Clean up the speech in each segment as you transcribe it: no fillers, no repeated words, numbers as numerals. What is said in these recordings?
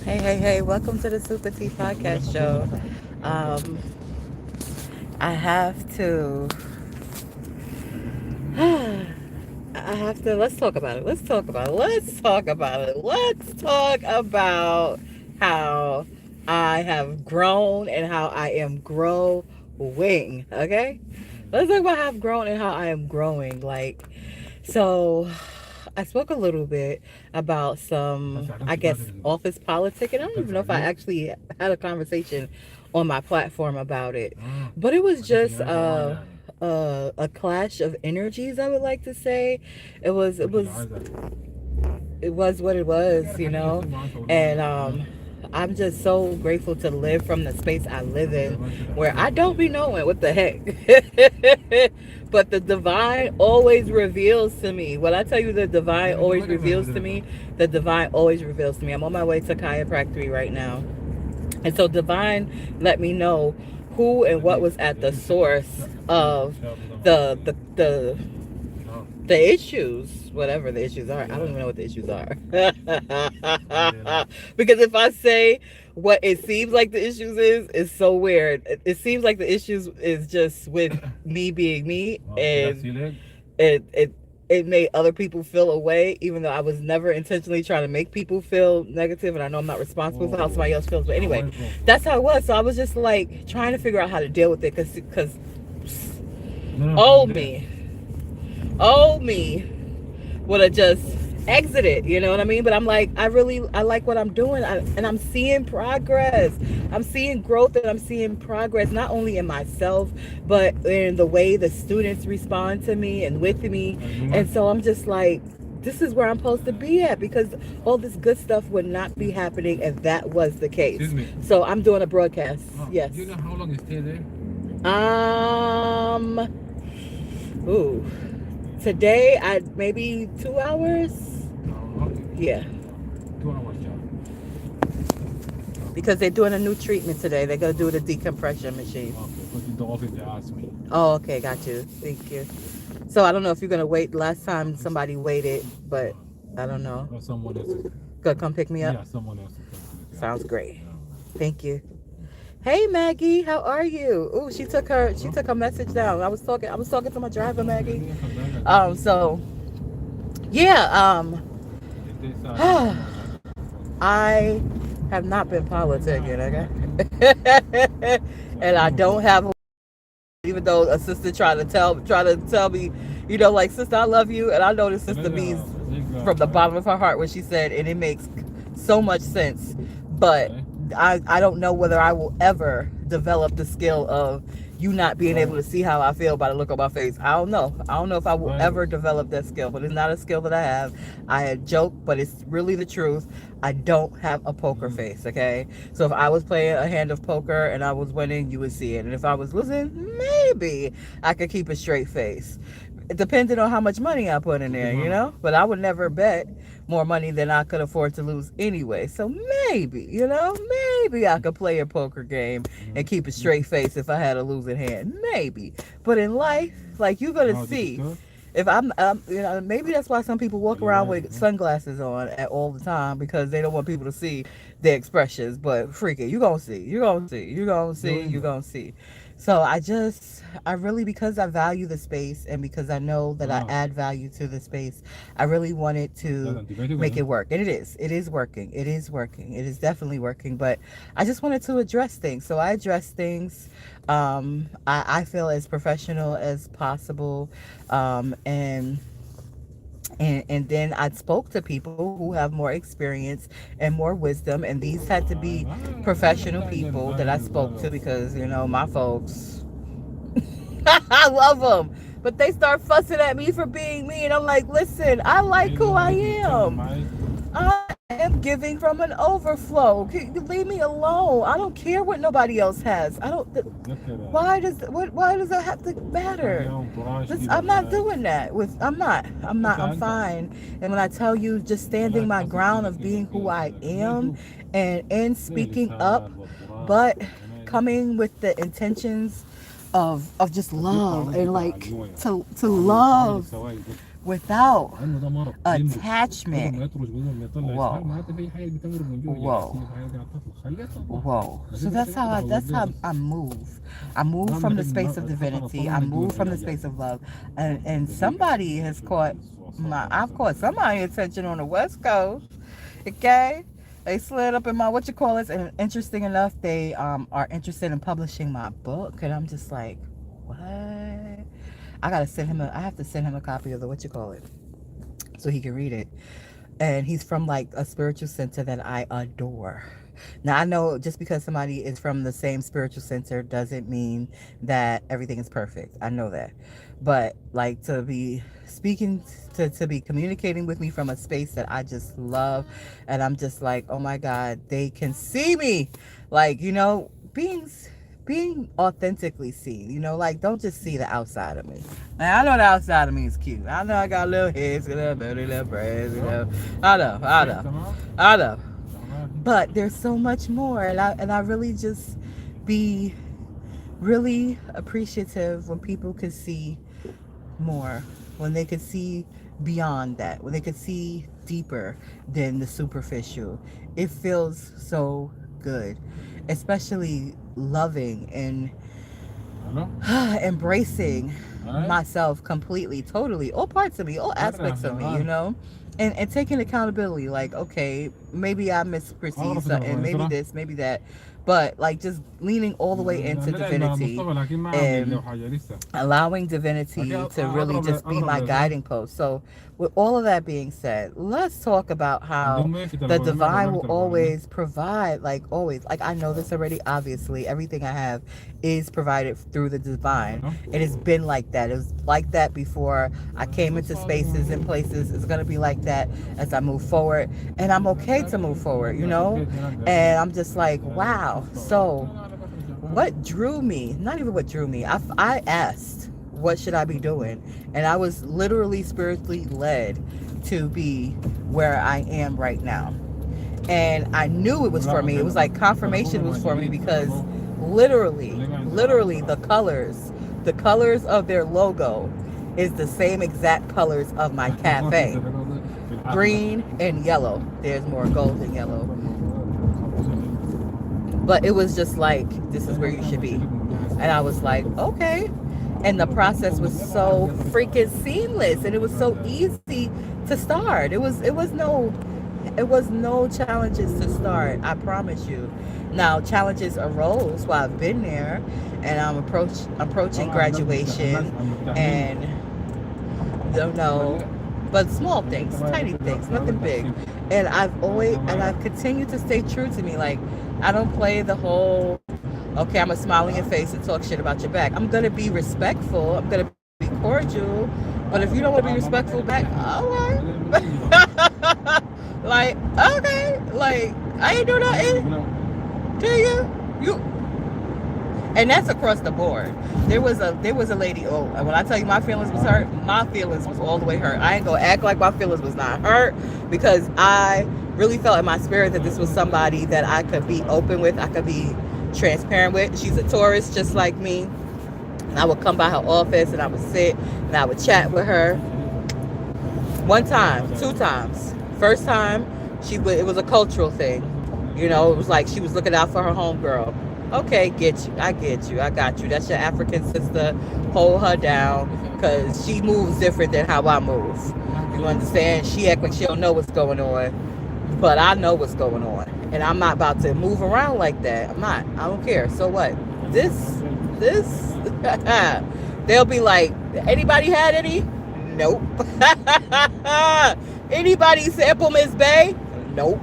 Hey, welcome to the SupaTea Podcast Show. Um, I have to, let's talk about it. Let's talk about how I have grown and how I am growing, okay? Let's talk about how I've grown and how I am growing. So I spoke a little bit about some, I guess, office politic, and I don't even know if I actually had a conversation on my platform about it, but it was just a clash of energies. I would like to say, it was what it was, and I'm just so grateful to live from the space I live in, where I don't be knowing what the heck. But the divine always reveals to me. When I tell you the divine always reveals to me, the divine always reveals to me. I'm on my way to chiropractic right now. And so divine let me know who and what was at the source of the the issues, whatever the issues are. I don't even know what the issues are. Because if I say what it seems like the issues is, it's so weird. It seems like the issues is just with me being me, and it it made other people feel a way, even though I was never intentionally trying to make people feel negative, and I know I'm not responsible for how somebody else feels. But anyway, that's how it was. So I was just like trying to figure out how to deal with it, because old me would have just exited, you know what I mean? But I'm like, I like what I'm doing, and I'm seeing progress. I'm seeing growth, and I'm seeing progress, not only in myself, but in the way the students respond to me and with me. And so I'm just like, this is where I'm supposed to be at, because all this good stuff would not be happening if that was the case. Excuse me. So I'm doing a broadcast. Yes. Do you know how long you stay there? Ooh. Today, maybe 2 hours. Okay. Yeah. 2 hours job. Because they're doing a new treatment today. They're going to do the decompression machine. Okay, because in the office they asked me. Oh, okay. Got you. Thank you. So I don't know if you're going to wait. Last time somebody waited, but I don't know. Or someone else. Gonna come pick me up? Yeah, someone else. Sounds great. Thank you. Hey Maggie, how are you? Ooh, she took her message down. I was talking to my driver, Maggie. So yeah, I have not been politicking, okay? And I don't have, even though a sister tried to tell me, like, sister, I love you, and I know the sister means from the bottom of her heart what she said, and it makes so much sense. But I don't know whether I will ever develop the skill of you not being able to see how I feel by the look on my face. I don't know if I will ever develop that skill, but it's not a skill that I have. I had joked, but it's really the truth. I don't have a poker face, okay? So if I was playing a hand of poker and I was winning, you would see it. And if I was losing, maybe I could keep a straight face. It depended on how much money I put in there, But I would never bet more money than I could afford to lose anyway. So maybe I could play a poker game and keep a straight face if I had a losing hand. Maybe. But in life, like, you're going to see. If I'm, maybe that's why some people walk around with sunglasses on all the time, because they don't want people to see their expressions. But freaking, you're going to see. So I really, because I value the space and because I know that I add value to the space, I really wanted to make it work. And it is working. It is definitely working. But I just wanted to address things. So I address things, I feel, as professional as possible. And then I spoke to people who have more experience and more wisdom, and these had to be professional people that I spoke to, because my folks, I love them, but they start fussing at me for being me, and I'm like, listen, I like who I am. I am giving from an overflow. Leave me alone. I don't care what nobody else has. I don't. Why does that have to matter? I'm not doing that. I'm not. I'm fine. And when I tell you, just standing my ground of being who I am, and speaking up, but coming with the intentions of just love, and like to love without لانه ده مرض بيمرض. بدل attachment. ما يطرش بدل ما يطلع Whoa. اسهال معناته في حاجه بتمرض من جوه Whoa. في حاجه قاعده تطلع خليها تطلع. Whoa. بس So انت that's كده how كده that's how هتوديها بس. I move. I move نعم from the لكن space of الفتره divinity. I طبعا move الجوز from the يعني space of love. And somebody has caught I've caught somebody's attention on the West Coast. Okay? They slid up in my what you call it, and interesting enough, they are interested in publishing my book, and I'm just like, what? I have to send him a copy of the what you call it, so he can read it. And he's from like a spiritual center that I adore. Now I know just because somebody is from the same spiritual center doesn't mean that everything is perfect. I know that. But like to be speaking to be communicating with me from a space that I just love, and I'm just like, oh my God, they can see me. Like, being authentically seen, like don't just see the outside of me. Now I know the outside of me is cute. I know I got a little hips, a little booty, a little breasts, I know. But there's so much more, and I really just be really appreciative when people can see more, when they could see beyond that, when they could see deeper than the superficial. It feels so good, especially loving and embracing myself completely, totally, all parts of me, all aspects of me, and taking accountability. Like, okay, maybe I misperceived something, maybe this, maybe that, but like just leaning all the way into divinity and allowing divinity to really just be my guiding post. So with all of that being said, let's talk about how the divine will always provide, like always. Like I know this already, obviously. Everything I have is provided through the divine. It has been like that. It was like that before I came into spaces and places. It's going to be like that as I move forward. And I'm okay to move forward, And I'm just like, wow. So what drew me, not even what drew me, I asked, what should I be doing? And I was literally spiritually led to be where I am right now. And I knew it was for me. It was like confirmation was for me, because literally the colors of their logo is the same exact colors of my cafe. Green and yellow. There's more gold than yellow. But it was just like, this is where you should be. And I was like, okay. And the process was so freaking seamless, and it was so easy to start. It was no challenges to start, I promise you. Now challenges arose while I've been there, and I'm approaching graduation, and but small things, tiny things, nothing big. And I've continued to stay true to me. Like, I don't play the whole, okay, I'm gonna smile in your face and talk shit about your back. I'm gonna be respectful. I'm gonna be cordial. But if you don't want to be respectful back, all right. Like, okay, like I ain't do nothing to you. And that's across the board. There was a lady. Oh, when I tell you my feelings was hurt, my feelings was all the way hurt. I ain't gonna act like my feelings was not hurt, because I really felt in my spirit that this was somebody that I could be open with, I could be transparent with. She's a Taurus just like me. And I would come by her office and I would sit and I would chat with her. One time, 2 times. First time, it was a cultural thing. It was like she was looking out for her homegirl. Okay, I get you. I got you. That's your African sister. Hold her down, because she moves different than how I move. You understand? She act like she don't know what's going on, but I know what's going on. And I'm not about to move around like that. I'm not. I don't care. So what? This, they'll be like, anybody had any? Nope. Anybody sample Miss Bay? Nope.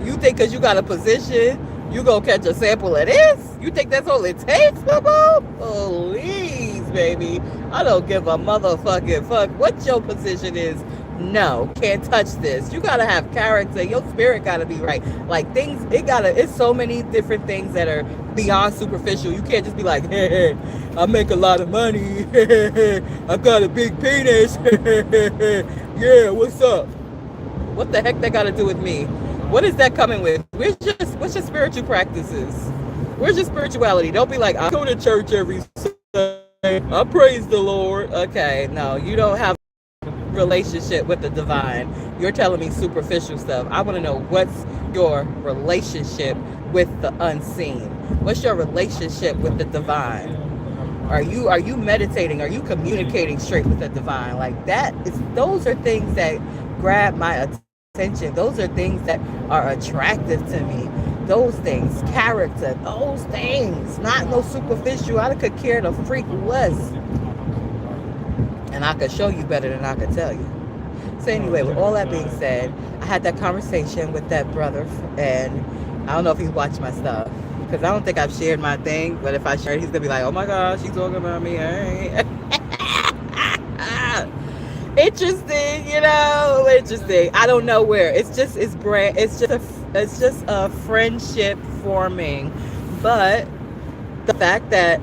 You think because you got a position, you gonna catch a sample of this? You think that's all it takes, boo-boo? Please, baby. I don't give a motherfucking fuck what your position is. No, can't touch this. You gotta have character. Your spirit gotta be right. Like it's so many different things that are beyond superficial. You can't just be like, hey, I make a lot of money. I got a big penis. Yeah, what's up? What the heck that got to do with me? What is that coming with? What's your spiritual practices? Where's your spirituality? Don't be like, I go to church every Sunday. I praise the Lord. Okay, no, you don't have relationship with the divine. You're telling me superficial stuff. I want to know, what's your relationship with the unseen? What's your relationship with the divine? Are you meditating? Are you communicating straight with the divine? Like those are things that grab my attention. Those are things that are attractive to me. Those things, character, those things, not no superficial. I could care the freak less. And I could show you better than I could tell you. So anyway, with all that being said, I had that conversation with that brother, and I don't know if he watched my stuff, because I don't think I've shared my thing, but if I share it, he's going to be like, oh my gosh, she's talking about me. Interesting, interesting. I don't know where. It's just a friendship forming. But the fact that,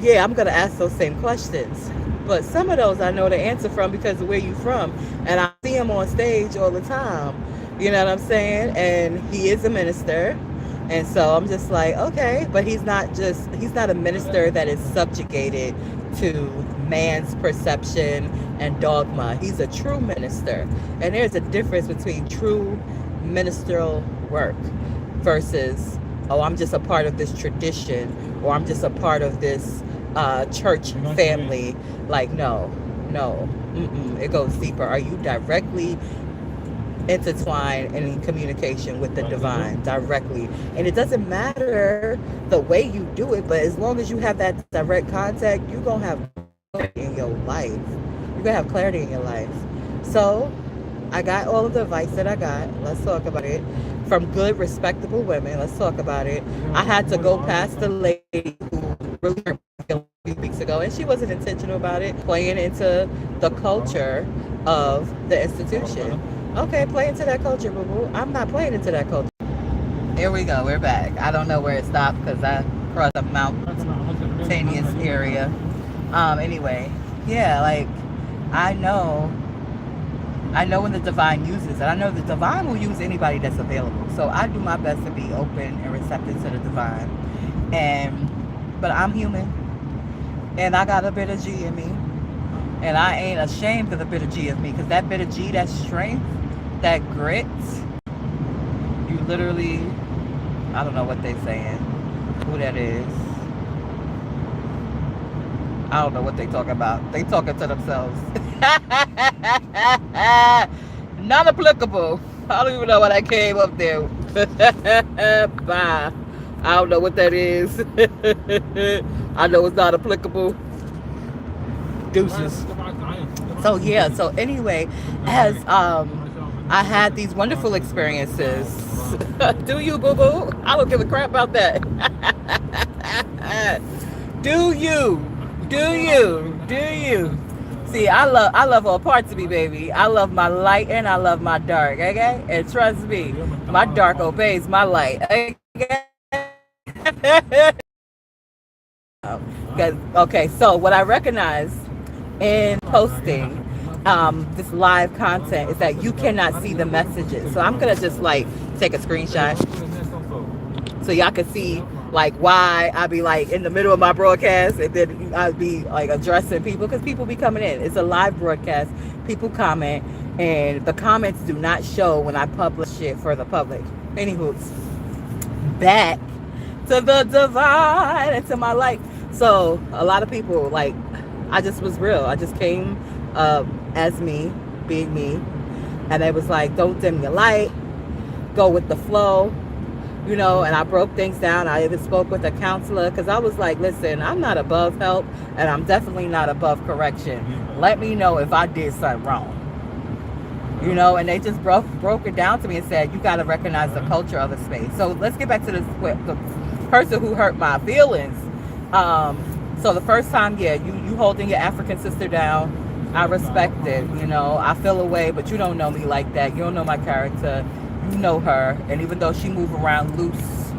yeah, I'm going to ask those same questions. But some of those I know the answer from because of where you from. And I see him on stage all the time. You know what I'm saying? And he is a minister. And so I'm just like, okay, but he's not a minister that is subjugated to man's perception and dogma. He's a true minister. And there's a difference between true ministerial work versus, oh, I'm just a part of this tradition, or I'm just a part of this church family. Like, no, it goes deeper. Are you directly intertwined and in communication with the divine directly? And it doesn't matter the way you do it, but as long as you have that direct contact, you're gonna have clarity in your life. You're gonna have clarity in your life. So I got all of the advice that I got. Let's talk about it. From good, respectable women. Let's talk about it. I had to go past the lady who really hurt a few weeks ago, and she wasn't intentional about it, playing into the culture of the institution. Okay, play into that culture, boo-boo. I'm not playing into that culture. Here we go. We're back. I don't know where it stopped because I crossed a mountainous area. Anyway, yeah, like, I know when the divine uses it. I know the divine will use anybody that's available. So I do my best to be open and receptive to the divine. But I'm human. And I got a bit of G in me. And I ain't ashamed of the bit of G of me. Because that bit of G, that strength, that grit, you literally, I don't know what they saying. Who that is. I don't know what they talking about. They talking to themselves. Not applicable. I don't even know why I came up there. Bye. I don't know what that is. I know it's not applicable. Deuces. So yeah, so anyway, as I had these wonderful experiences. Do you, boo-boo? I don't give a crap about that. Do you? See, I love all parts of me, baby. I love my light and I love my dark, okay? And trust me, my dark obeys my light, okay? Okay, so what I recognize in posting this live content is that you cannot see the messages. So I'm gonna just like take a screenshot so y'all can see like why I be like in the middle of my broadcast, and then I'd be like addressing people because people be coming in. It's a live broadcast. People comment, and the comments do not show when I publish shit for the public. Anywho, back to the divine and to my light. So a lot of people, like, I just was real. I just came as me, being me, and it was like, don't dim your light, go with the flow. You know, and I broke things down. I even spoke with a counselor because I was like, listen, I'm not above help, and I'm definitely not above correction. Let me know if I did something wrong. You know, and they just broke it down to me and said, you got to recognize the culture of the space. So let's get back to the person who hurt my feelings. So the first time, yeah, you holding your African sister down, I respect it. You know, I feel away, but you don't know me like that. You don't know my character. You know her, and even though she move around loose,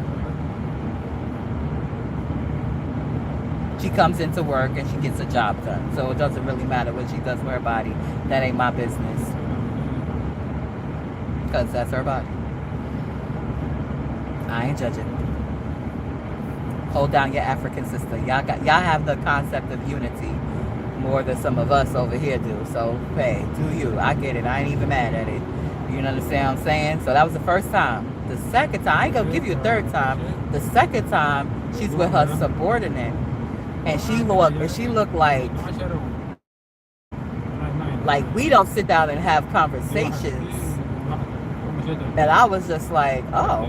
she comes into work and she gets a job done. So it doesn't really matter what she does with her body. That ain't my business, because that's her body. I ain't judging. Hold down your African sister. Y'all have the concept of unity. more than some of us over here do. So, hey, do you. I get it. I ain't even mad at it. You understand what I'm saying? So that was the first time. The second time, I ain't gonna give you a third time. The second time, she's with her subordinate. And she looked like we don't sit down and have conversations. And I was just like, oh.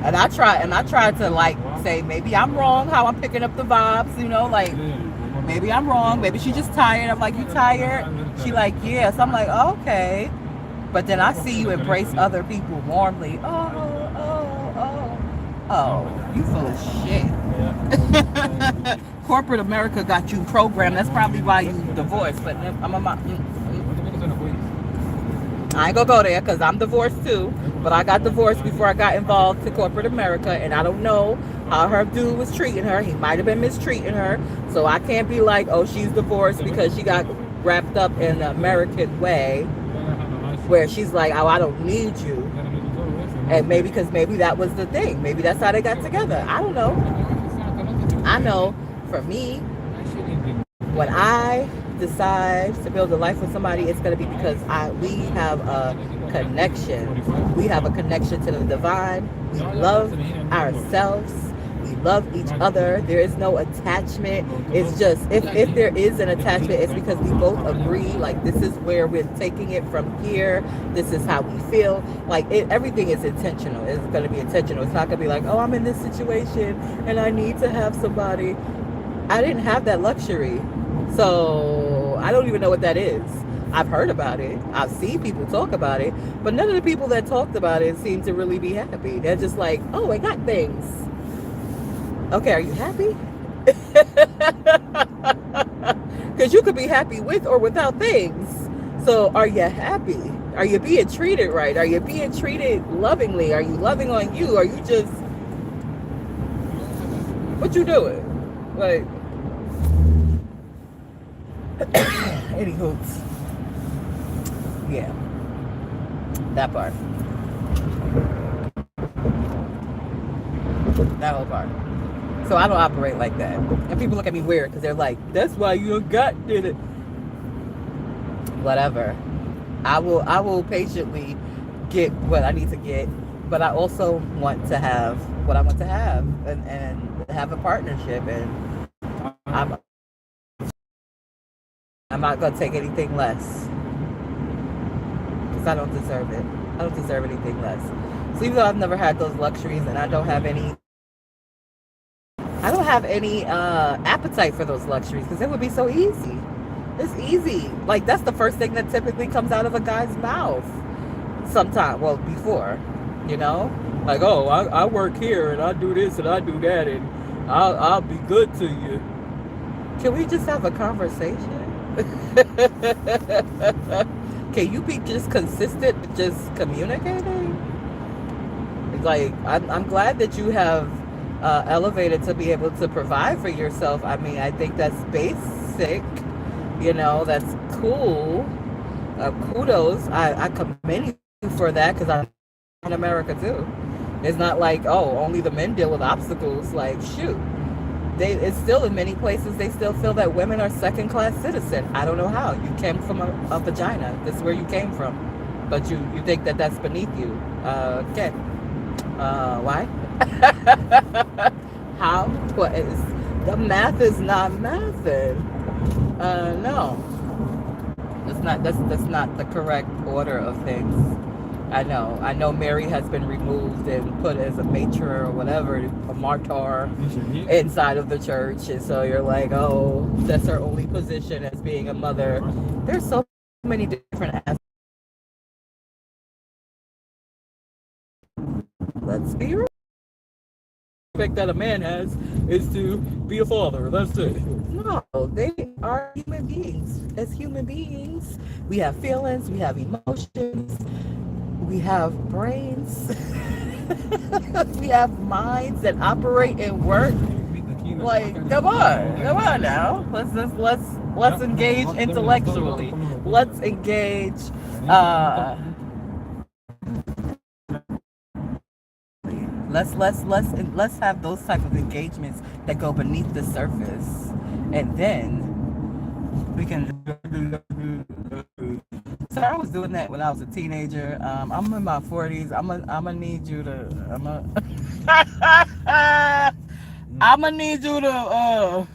And I tried to like say maybe I'm wrong how I'm picking up the vibes, you know, like maybe I'm wrong, maybe she's just tired. I'm like, you tired? She like, yes. I'm like, oh, okay. But then I see you embrace other people warmly. Oh, you full of shit. Corporate America got you programmed. That's probably why you divorced. But I ain't gonna go there because I'm divorced too. But I got divorced before I got involved to corporate America, and I don't know how her dude was treating her. He might have been mistreating her. So I can't be like, oh, she's divorced because she got wrapped up in the American way, where she's like, oh, I don't need you. And maybe that was the thing. Maybe that's how they got together. I don't know. I know for me, when I decide to build a life with somebody, it's going to be because we have a connection. We have a connection to the divine. We love ourselves. We love each other. There is no attachment. It's just, if there is an attachment, it's because we both agree, like, this is where we're taking it from here. This is how we feel. Like, everything is intentional. It's going to be intentional. It's not going to be like, oh, I'm in this situation and I need to have somebody. I didn't have that luxury. So I don't even know what that is. I've heard about it. I've seen people talk about it. But none of the people that talked about it seem to really be happy. They're just like, oh, I got things. Okay, are you happy? Because you could be happy with or without things. So are you happy? Are you being treated right? Are you being treated lovingly? Are you loving on you? Are you just... What you doing? Like... Any hoops. Yeah. That part. That whole part. So I don't operate like that. And people look at me weird because they're like, that's why you did it. Whatever. I will patiently get what I need to get. But I also want to have what I want to have and have a partnership. And I'm not going to take anything less. Because I don't deserve it. I don't deserve anything less. So even though I've never had those luxuries and I don't have any appetite for those luxuries because it would be so easy. It's easy. Like, that's the first thing that typically comes out of a guy's mouth. Sometime, well, before, you know? Like, oh, I work here and I do this and I do that and I'll be good to you. Can we just have a conversation? Can you be just consistent with just communicating? Like, I'm glad that you have elevated to be able to provide for yourself. I mean, I think that's basic. You know, that's cool. Kudos. I commend you for that because I'm in America too. It's not like, oh, only the men deal with obstacles. Like, shoot. It's still in many places, they still feel that women are second-class citizens. I don't know how. You came from a vagina. This is where you came from. But you think that that's beneath you. Okay. Why? How? What is... The math is not mathing. No. That's not the correct order of things. I know Mary has been removed and put as a matron or whatever, a martyr inside of the church. And so you're like, oh, that's her only position as being a mother. There's so many different aspects. Let's be real. The aspect that a man has is to be a father. That's it. No, they are human beings. As human beings, we have feelings, we have emotions. We have brains. We have minds that operate and work. Like, come on now. Let's engage intellectually. Let's engage. Let's have those type of engagements that go beneath the surface, and then We can. So I was doing that when I was a teenager. I'm in my 40s. I'm gonna need you to. I'm gonna need you to.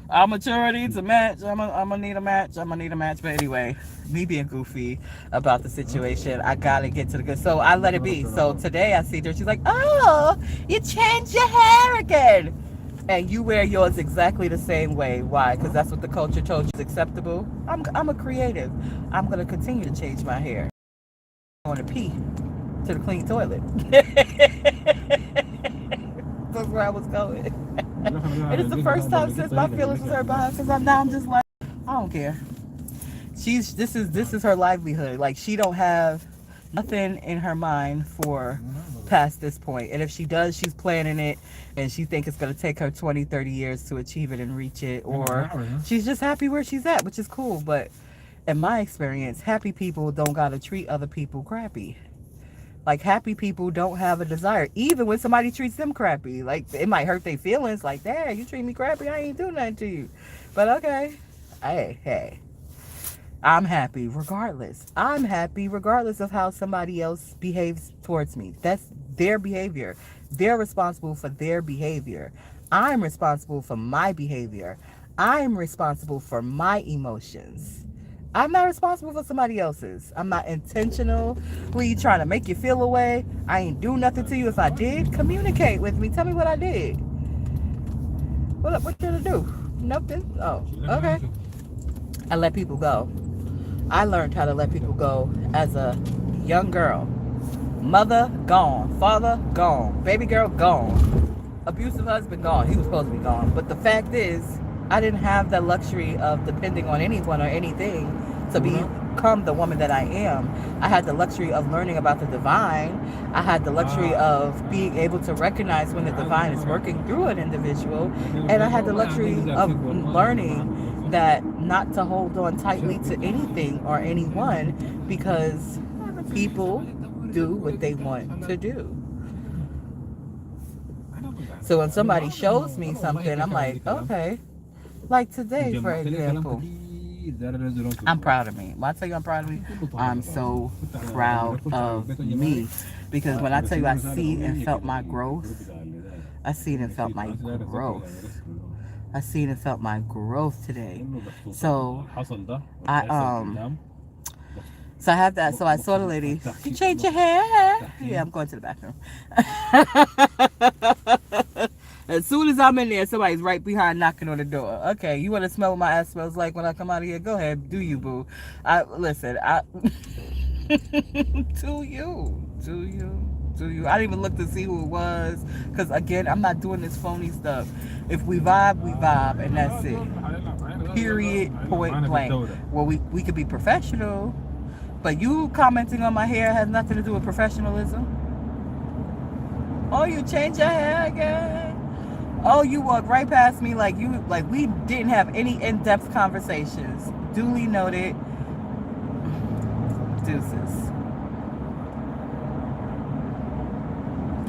Our maturity to match. I'm gonna need a match. I'm gonna need a match. But anyway, me being goofy about the situation, I gotta get to the good. So I let it be. So today I see her. She's like, "Oh, you changed your hair again." And you wear yours exactly the same way. Why? Because that's what the culture told you is acceptable. I'm a creative. I'm gonna continue to change my hair. I'm gonna pee to the clean toilet. That's where I was going. And it's the first time since my feelings was hurt by her. Because I'm just like, I don't care. This is her livelihood. Like, she don't have nothing in her mind for past this point. And if she does, she's planning it, and she thinks it's going to take her 20, 30 years to achieve it and reach it. Or she's just happy where she's at, which is cool. But in my experience, happy people don't got to treat other people crappy. Like, happy people don't have a desire, even when somebody treats them crappy. Like, it might hurt their feelings. Like, dang, you treat me crappy, I ain't do nothing to you. But okay, hey, I'm happy regardless. I'm happy regardless of how somebody else behaves towards me. That's their behavior. They're responsible for their behavior. I'm responsible for my behavior. I'm responsible for my emotions. I'm not responsible for somebody else's. I'm not intentionally trying to make you feel away. I ain't do nothing to you. If I did, communicate with me. Tell me what I did. What did I do? Nothing? Oh, okay. I let people go. I learned how to let people go as a young girl. Mother, gone. Father, gone. Baby girl, gone. Abusive husband, gone. He was supposed to be gone. But the fact is, I didn't have the luxury of depending on anyone or anything to become the woman that I am. I had the luxury of learning about the divine. I had the luxury of being able to recognize when the divine is working through an individual. And I had the luxury of learning that not to hold on tightly to anything or anyone, because people do what they want to do. So when somebody shows me something, I'm like, okay. Like today, for example, I'm proud of me. When I tell you I'm proud of me, I'm so proud of me. Because when I tell you I see and felt my growth, I seen and felt my growth. I seen and felt my growth today. So so I have that. So I saw the lady. You changed your hair? Yeah, I'm going to the bathroom. As soon as I'm in there, somebody's right behind knocking on the door. Okay, you want to smell what my ass smells like when I come out of here? Go ahead, do you, boo. Listen, to you. I didn't even look to see who it was, because again, I'm not doing this phony stuff. If we vibe, we vibe, and that's it. Period. Point blank. Well, we could be professional, but you commenting on my hair has nothing to do with professionalism. Oh, you changed your hair again? Oh, you walked right past me like we didn't have any in-depth conversations. Duly noted. Deuces.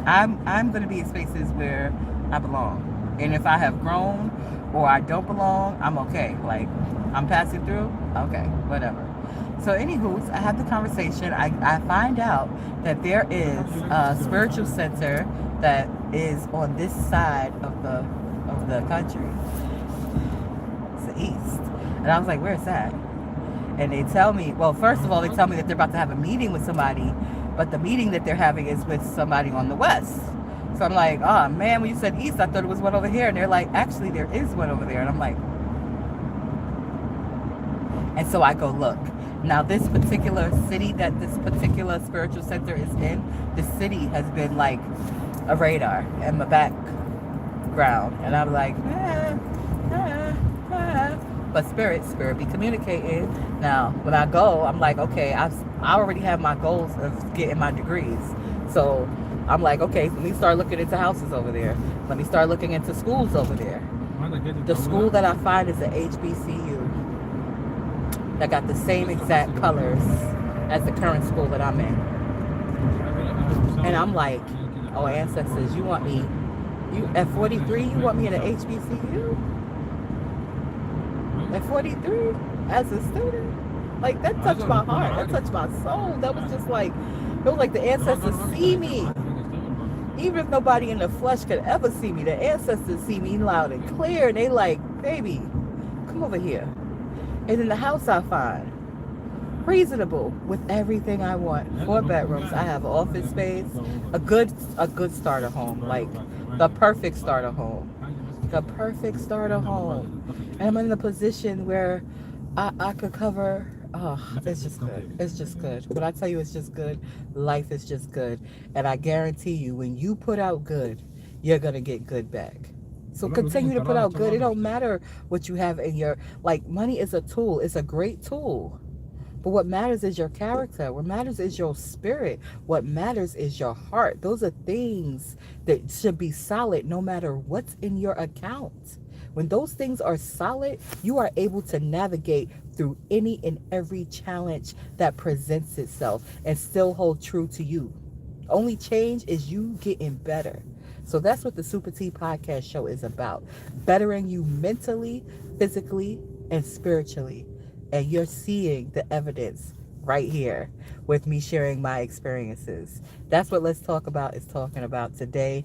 I'm gonna be in spaces where I belong. And if I have grown or I don't belong, I'm okay. Like, I'm passing through, okay, whatever. So anywho, I have the conversation. I find out that there is a spiritual center that is on this side of the country. It's the east. And I was like, where's that? And they tell me, well, first of all, they tell me that they're about to have a meeting with somebody, but the meeting that they're having is with somebody on the west. So I'm like, oh man, when you said east, I thought it was one over here. And they're like, actually, there is one over there. And I'm like, and so I go look. Now, this particular city that this particular spiritual center is in, the city has been like a radar in my background. And I'm like, but spirit be communicating. Now, when I go, I'm like, okay, I already have my goals of getting my degrees. So I'm like, okay, let me start looking into houses over there. Let me start looking into schools over there. The school that I find is an HBCU that got the same exact colors as the current school that I'm in. And I'm like, oh, ancestors, you want me, you at 43, you want me in an HBCU? At 43, as a student, like that touched my heart. That touched my soul. That was just like, it was like the ancestors see me. Even if nobody in the flesh could ever see me, the ancestors see me loud and clear, and they like, baby, come over here. And in the house I find reasonable with everything I want. 4 bedrooms. I have office space, a good starter home, like the perfect starter home. The perfect starter home. And I'm in a position where I could cover. Oh, it's just good. It's just good. When I tell you it's just good, life is just good. And I guarantee you, when you put out good, you're going to get good back. So continue to put out good. It don't matter what you have in your, like, money is a tool. It's a great tool. But what matters is your character. What matters is your spirit. What matters is your heart. Those are things that should be solid no matter what's in your account. When those things are solid, you are able to navigate through any and every challenge that presents itself and still hold true to you. Only change is you getting better. So that's what the SupaTea Podcast Show is about. Bettering you mentally, physically, and spiritually. And you're seeing the evidence right here with me sharing my experiences. That's what Let's Talk About is talking about today.